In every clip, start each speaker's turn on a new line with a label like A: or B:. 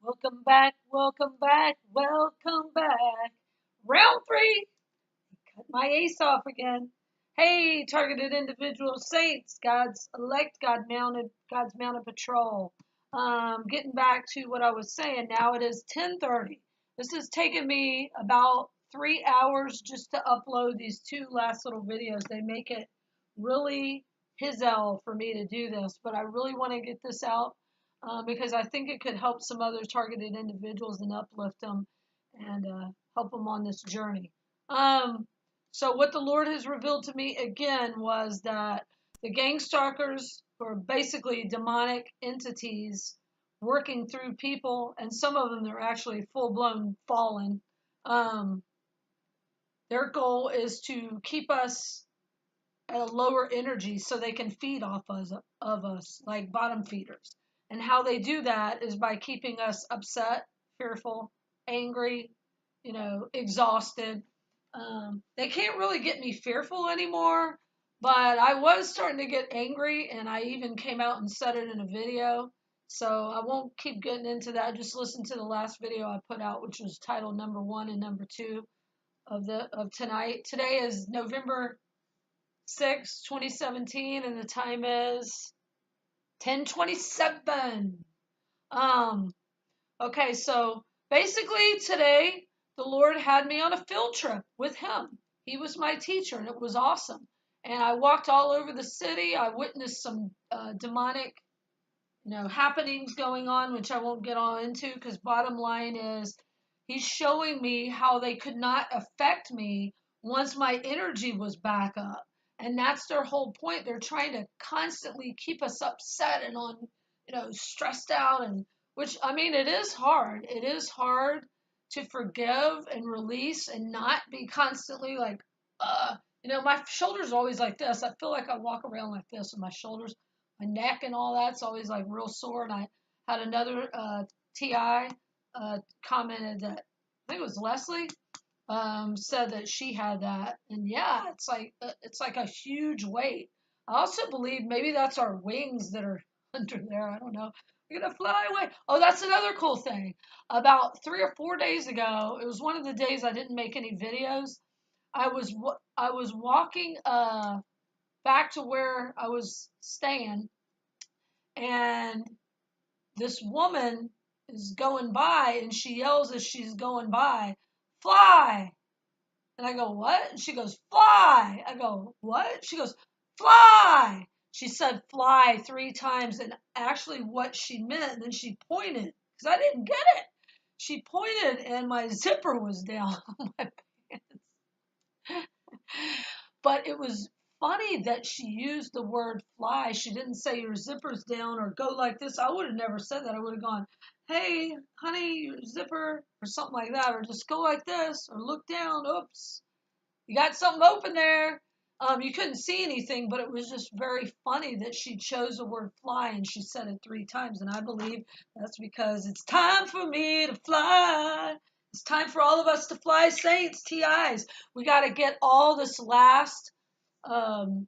A: Welcome back, welcome back, welcome back. Round three. Cut my ace off again. Hey, targeted individual saints, God's elect, God's mounted patrol. Getting back to what I was saying. Now it is 10:30. This has taken me about 3 hours just to upload these two last little videos. They make it really hell for me to do this, but I really want to get this out because I think it could help some other targeted individuals and uplift them and help them on this journey. So what the Lord has revealed to me again was that the gang stalkers are basically demonic entities working through people, and some of them are actually full-blown fallen. Um, their goal is to keep us at a lower energy so they can feed off of us like bottom feeders. And how they do that is by keeping us upset, fearful, angry, exhausted. They can't really get me fearful anymore, but I was starting to get angry, and I even came out and said it in a video. So I won't keep getting into that. Just listen to the last video I put out, which was titled number 1 and number 2 of tonight. Today is November 6, 2017, and the time is 10:27. Um, okay, so basically today the Lord had me on a field trip with him. He was my teacher, and it was awesome. And I walked all over the city. I witnessed some demonic, happenings going on, which I won't get all into because bottom line is he's showing me how they could not affect me once my energy was back up. And that's their whole point. They're trying to constantly keep us upset and on, stressed out, and which, I mean, it is hard. It is hard to forgive and release and not be constantly like, my shoulders are always like this. I feel like I walk around like this with my shoulders, my neck and all that's always like real sore. And I had another TI commented that, I think it was Leslie, said that she had that. And yeah, it's like a huge weight. I also believe maybe that's our wings that are under there. I don't know. We're gonna fly away. Oh, that's another cool thing. About 3 or 4 days ago, it was one of the days I didn't make any videos. I was walking back to where I was staying, and this woman is going by, and she yells as she's going by, "Fly!" And I go, "What?" And she goes, "Fly!" I go, "What?" She goes, "Fly!" She said "fly" 3 times, and actually what she meant, and then she pointed, because I didn't get it. She pointed, and my zipper was down on my pants. But it was funny that she used the word "fly." She didn't say "your zipper's down" or "go like this." I would have never said that. I would have gone, "Hey, honey, your zipper," or something like that, or just "go like this," or "look down. Oops, you got something open there." You couldn't see anything, but it was just very funny that she chose the word "fly" and she said it 3 times. And I believe that's because it's time for me to fly. It's time for all of us to fly, saints, TIs. We got to get all this last, um,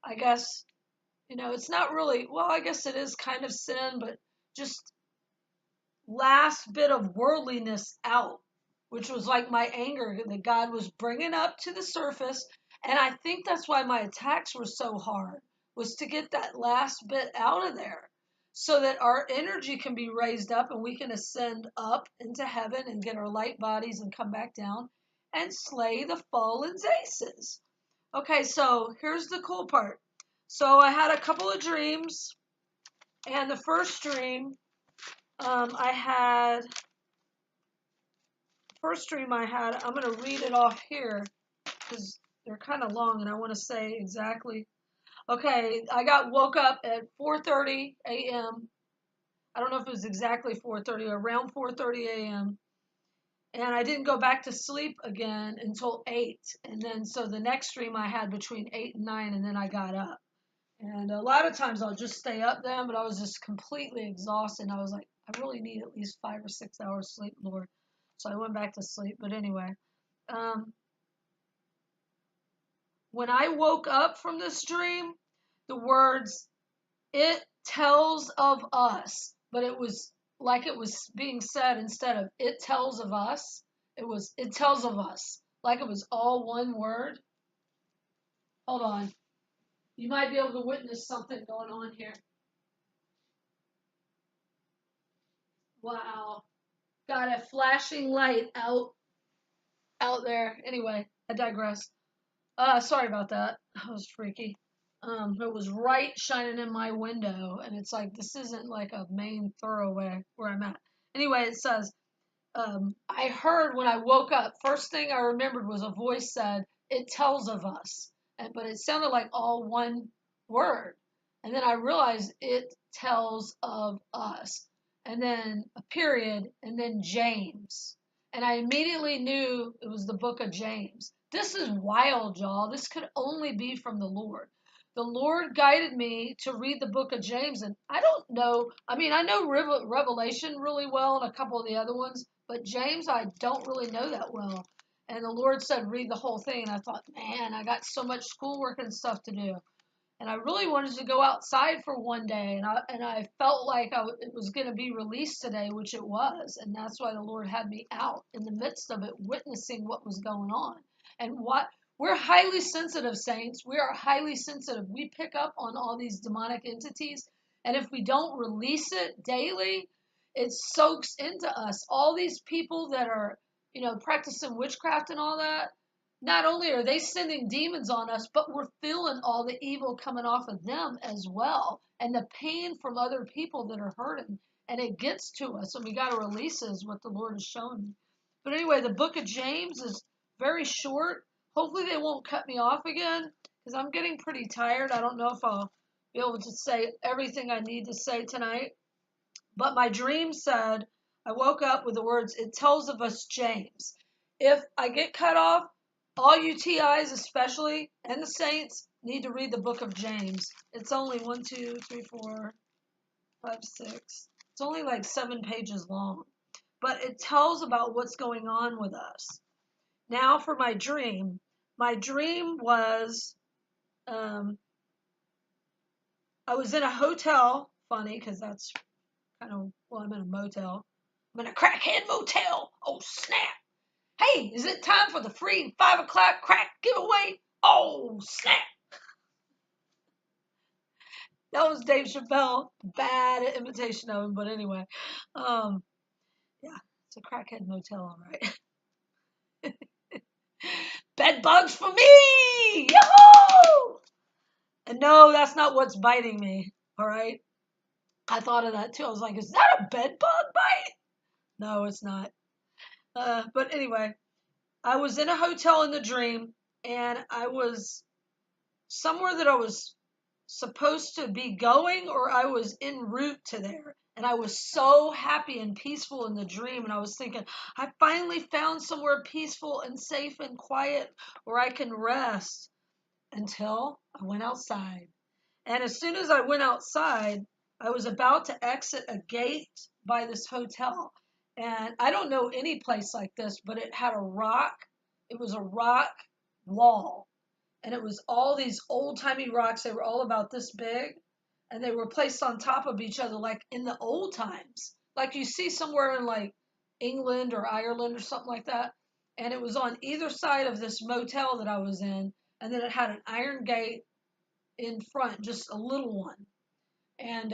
A: I guess, it's not really, well, I guess it is kind of sin, but just last bit of worldliness out, which was like my anger that God was bringing up to the surface. And I think that's why my attacks were so hard, was to get that last bit out of there so that our energy can be raised up and we can ascend up into heaven and get our light bodies and come back down and slay the fallen aces. Okay, so here's the cool part. So I had a couple of dreams, and the first dream, I had I'm going to read it off here because they're kind of long and I want to say exactly. Okay, I got woke up at 4:30 a.m. I don't know if it was exactly 4:30, around 4:30 a.m. And I didn't go back to sleep again until 8. And then, so the next dream I had between 8 and 9, and then I got up. And a lot of times I'll just stay up then, but I was just completely exhausted. And I was like, I really need at least 5 or 6 hours sleep, Lord. So I went back to sleep. But anyway, um, when I woke up from this dream, the words, "it tells of us," but it was like it was being said instead of it tells of us, it was it tells of us. Like it was all one word. Hold on. You might be able to witness something going on here. Wow. Got a flashing light out there. Anyway, I digress. Sorry about that. That was freaky. It was right shining in my window, and it's like this isn't like a main thoroughway where I'm at. Anyway, it says, I heard when I woke up, first thing I remembered was a voice said, it tells of us. But it sounded like all one word. And then I realized it tells of us. And then a period, and then James. And I immediately knew it was the book of James. This is wild, y'all. This could only be from the Lord. The Lord guided me to read the book of James. And I don't know, I mean, I know Revelation really well and a couple of the other ones, but James, I don't really know that well. And the Lord said, read the whole thing. And I thought, man, I got so much schoolwork and stuff to do. And I really wanted to go outside for one day. And I felt like it was going to be released today, which it was. And that's why the Lord had me out in the midst of it, witnessing what was going on. And we're highly sensitive, saints. We are highly sensitive. We pick up on all these demonic entities. And if we don't release it daily, it soaks into us. All these people that are, practicing witchcraft and all that, not only are they sending demons on us, but we're feeling all the evil coming off of them as well. And the pain from other people that are hurting. And it gets to us. And we got to release it, is what the Lord is showing me. But anyway, the book of James is very short. Hopefully they won't cut me off again, because I'm getting pretty tired. I don't know if I'll be able to say everything I need to say tonight. But my dream said, I woke up with the words, it tells of us James. If I get cut off, all you TIs especially, and the saints, need to read the book of James. It's only 1, 2, 3, 4, 5, 6. It's only like 7 pages long. But it tells about what's going on with us. Now for my dream. My dream was, I was in a hotel. Funny, because that's I'm in a motel. I'm in a crackhead motel. Oh, snap. Hey, is it time for the free 5 o'clock crack giveaway? Oh, snap. That was Dave Chappelle. Bad imitation of him, but anyway. Yeah, it's a crackhead motel, all right. Bed bugs for me! Yahoo! And no, that's not what's biting me, all right? I thought of that too. I was like, is that a bed bug bite? No, it's not. But anyway, I was in a hotel in the dream, and I was somewhere that I was supposed to be going, or I was en route to there. And I was so happy and peaceful in the dream. And I was thinking, I finally found somewhere peaceful and safe and quiet where I can rest, until I went outside. And as soon as I went outside, I was about to exit a gate by this hotel. And I don't know any place like this, but it had a rock. It was a rock wall. And it was all these old-timey rocks. They were all about this big. And they were placed on top of each other like in the old times. Like you see somewhere in like England or Ireland or something like that. And it was on either side of this motel that I was in. And then it had an iron gate in front, just a little one. And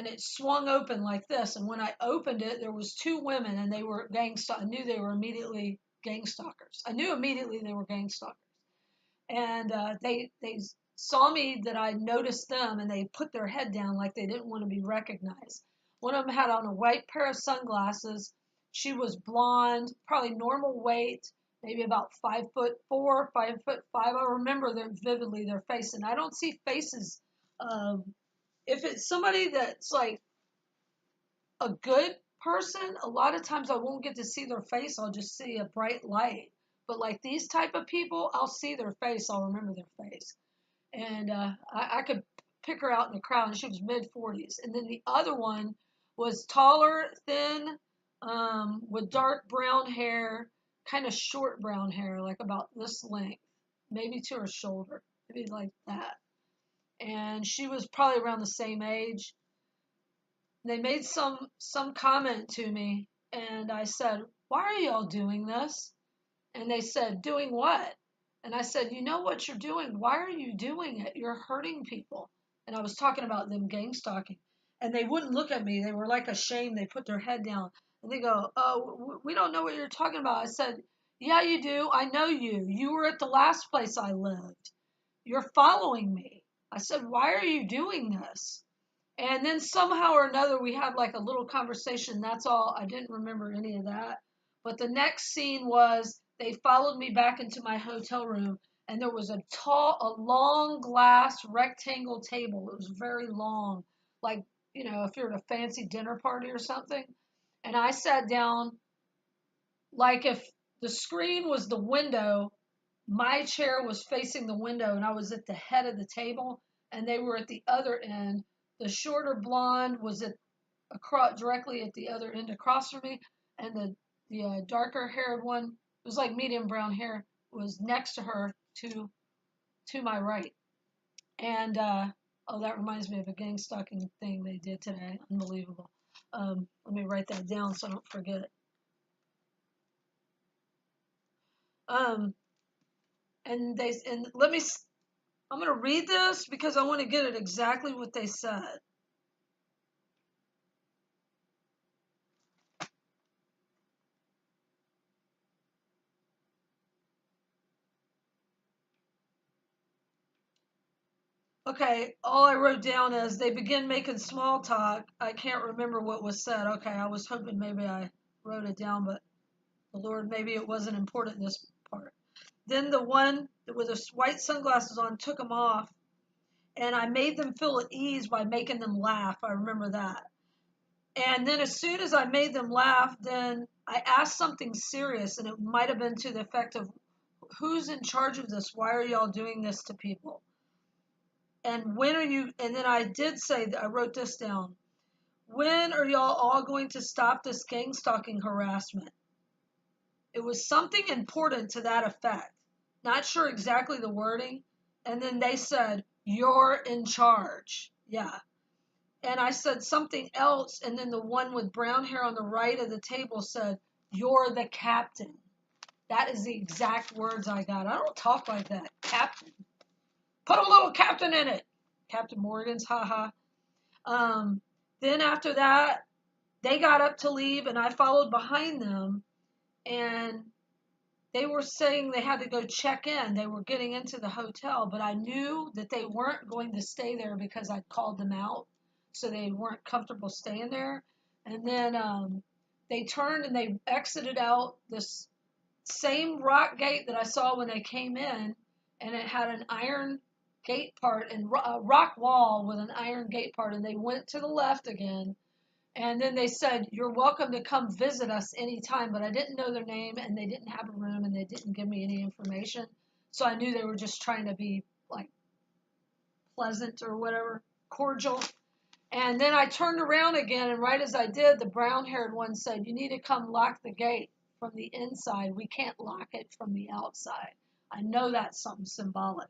A: it swung open like this. And when I opened it, there was 2 women, and they were I knew they were immediately gang stalkers. I knew immediately they were gang stalkers. And they saw me, that I noticed them, and they put their head down like they didn't want to be recognized. One of them had on a white pair of sunglasses. She was blonde, probably normal weight, maybe about 5'4", 5'5". I remember them vividly, their face, and I don't see faces. If it's somebody that's like a good person, a lot of times I won't get to see their face. I'll just see a bright light. But like these type of people, I'll see their face. I'll remember their face. And I could pick her out in the crowd, and she was mid-40s. And then the other one was taller, thin, with dark brown hair, kind of short brown hair, like about this length, maybe to her shoulder, maybe like that. And she was probably around the same age. They made some comment to me, and I said, "Why are y'all doing this?" And they said, "Doing what?" And I said, "You know what you're doing. Why are you doing it? You're hurting people." And I was talking about them gang stalking. And they wouldn't look at me. They were like ashamed. They put their head down. And they go, "Oh, we don't know what you're talking about." I said, "Yeah, you do. I know you. You were at the last place I lived. You're following me." I said, "Why are you doing this?" And then somehow or another, we had like a little conversation. That's all. I didn't remember any of that. But the next scene was they followed me back into my hotel room, and there was a long glass rectangle table. It was very long, like, if you're at a fancy dinner party or something. And I sat down like if the screen was the window, my chair was facing the window, and I was at the head of the table, and they were at the other end. The shorter blonde was directly at the other end across from me, and the darker haired one, it was like medium brown hair, was next to her to my right. And oh, that reminds me of a gang stalking thing they did today. Unbelievable. Let me write that down so I don't forget. Um, and let me. I'm going to read this because I want to get it exactly what they said. Okay, all I wrote down is they begin making small talk. I can't remember what was said. Okay, I was hoping maybe I wrote it down, but the Lord, maybe it wasn't important, this part. Then the one with the white sunglasses on took them off, and I made them feel at ease by making them laugh. I remember that. And then as soon as I made them laugh, then I asked something serious, and it might have been to the effect of, "Who's in charge of this? Why are y'all doing this to people? And when are you?" And then I did say that I wrote this down. "When are y'all all going to stop this gang stalking harassment?" It was something important to that effect. Not sure exactly the wording. And then they said, "You're in charge." Yeah. And I said something else. And then the one with brown hair on the right of the table said, "You're the captain." That is the exact words I got. I don't talk like that. Captain. Put a little captain in it. Captain Morgan's, haha. Then after that, they got up to leave, and I followed behind them. And they were saying they had to go check in. They were getting into the hotel, but I knew that they weren't going to stay there because I'd called them out, so they weren't comfortable staying there. And then they turned and they exited out this same rock gate that I saw when they came in, and it had an iron gate part and a rock wall with an iron gate part, and they went to the left again. And then they said, "You're welcome to come visit us anytime," but I didn't know their name, and they didn't have a room, and they didn't give me any information. So I knew they were just trying to be like pleasant or whatever, cordial. And then I turned around again, and right as I did, the brown-haired one said, "You need to come lock the gate from the inside. We can't lock it from the outside." I know that's something symbolic,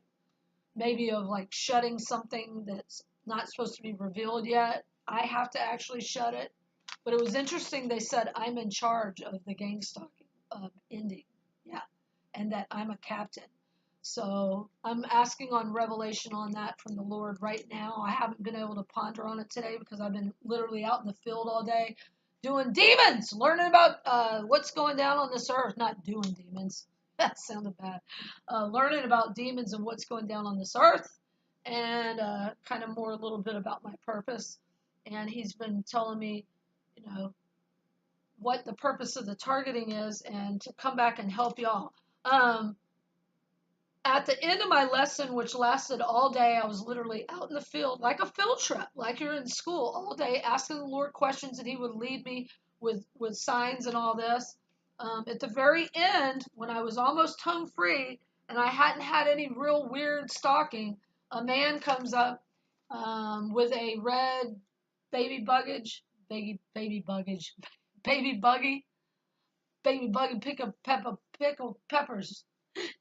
A: maybe of like shutting something that's not supposed to be revealed yet. I have to actually shut it. But it was interesting. They said I'm in charge of the gang stalking ending. Yeah. And that I'm a captain. So I'm asking on revelation on that from the Lord right now. I haven't been able to ponder on it today because I've been literally out in the field all day doing demons, learning about what's going down on this earth. Not doing demons. That sounded bad. Learning about demons and what's going down on this earth, and kind of more a little bit about my purpose. And he's been telling me, you know, what the purpose of the targeting is and to come back and help y'all. At the end of my lesson, which lasted all day, I was literally out in the field like a field trip, like you're in school all day, asking the Lord questions, and He would lead me with signs and all this. At the very end, when I was almost home free and I hadn't had any real weird stalking, a man comes up with a red baby buggage, baby buggage, baby buggy, baby buggy, pickle peppers.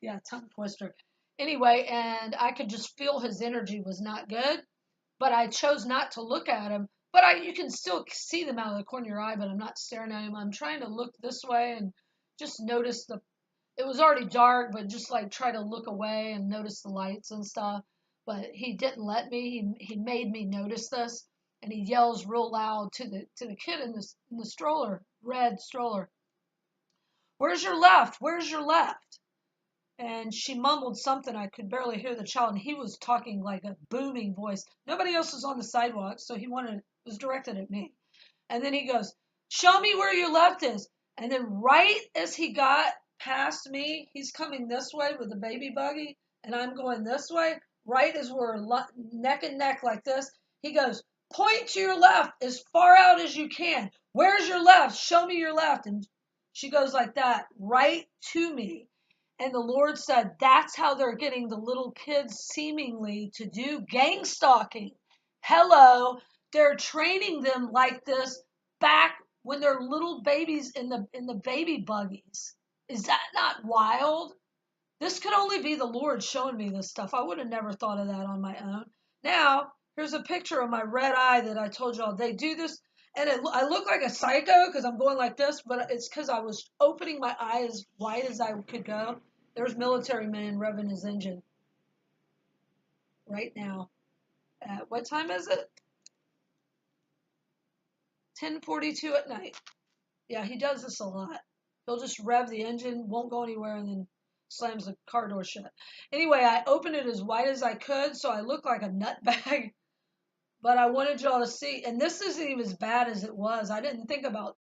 A: Yeah, tongue twister. Anyway, and I could just feel his energy was not good, but I chose not to look at him But you can still see them out of the corner of your eye, but I'm not staring at him. I'm trying to look this way and just notice it was already dark, but just like try to look away and notice the lights and stuff. But he didn't let me. He made me notice this, and he yells real loud to the kid in the stroller, red stroller. Where's your left? Where's your left? And she mumbled something. I could barely hear the child, and he was talking like a booming voice. Nobody else was on the sidewalk, so was directed at me. And then he goes, show me where your left is. And then right as he got past me, he's coming this way with the baby buggy, and I'm going this way. Right as we're neck and neck like this, he goes, point to your left as far out as you can. Where's your left? Show me your left. And she goes like that right to me. And the Lord said, that's how they're getting the little kids seemingly to do gang stalking. Hello. They're training them like this back when they're little babies in the baby buggies. Is that not wild? This could only be the Lord showing me this stuff. I would have never thought of that on my own. Now, here's a picture of my red eye that I told y'all. They do this, and I look like a psycho because I'm going like this, but it's because I was opening my eye as wide as I could go. There's military man revving his engine right now. What time is it? 10:42 at night. Yeah, he does this a lot. He'll just rev the engine, won't go anywhere, and then slams the car door shut. Anyway, I opened it as wide as I could, so I look like a nutbag. But I wanted y'all to see, and this isn't even as bad as it was. I didn't think about